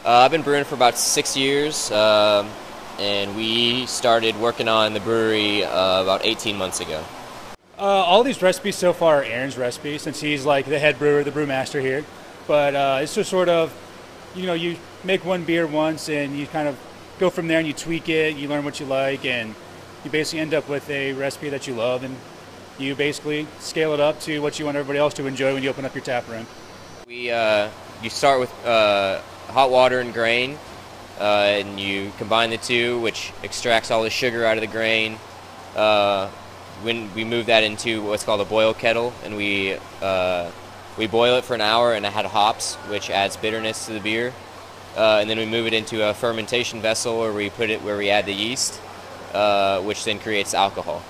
I've been brewing for about 6 years, and we started working on the brewery about 18 months ago. All these recipes so far are Aaron's recipes, since he's like the head brewer, the brewmaster here. But it's just sort of, you make one beer once and you kind of go from there and you tweak it, you learn what you like, and you basically end up with a recipe that you love, and you basically scale it up to what you want everybody else to enjoy when you open up your tap room. You start with hot water and grain, and you combine the two, which extracts all the sugar out of the grain. When we move that into what's called a boil kettle, and we boil it for an hour, and it had hops, which adds bitterness to the beer. And then we move it into a fermentation vessel where we add the yeast, which then creates alcohol.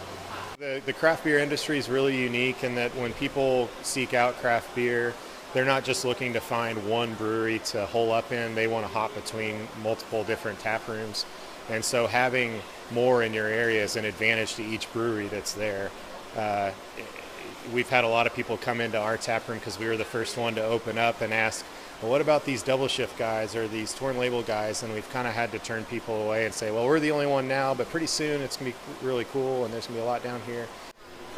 The craft beer industry is really unique in that when people seek out craft beer, they're not just looking to find one brewery to hole up in. They want to hop between multiple different tap rooms. And so having more in your area is an advantage to each brewery that's there. We've had a lot of people come into our tap room because we were the first one to open up and ask, well, what about these double shift guys or these torn label guys? And we've kind of had to turn people away and say, well, we're the only one now, but pretty soon it's going to be really cool and there's going to be a lot down here.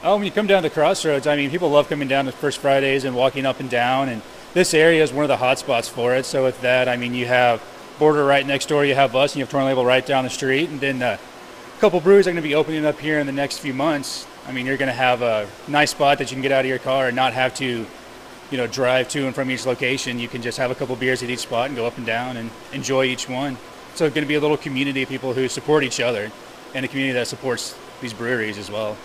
Oh, when you come down to Crossroads, I mean, people love coming down to First Fridays and walking up and down, and this area is one of the hot spots for it. So with that, I mean, you have Border right next door, you have us, and you have Torn Label right down the street, and then a couple breweries are going to be opening up here in the next few months. I mean, you're going to have a nice spot that you can get out of your car and not have to drive to and from each location. You can just have a couple beers at each spot and go up and down and enjoy each one. So it's going to be a little community of people who support each other, and a community that supports these breweries as well.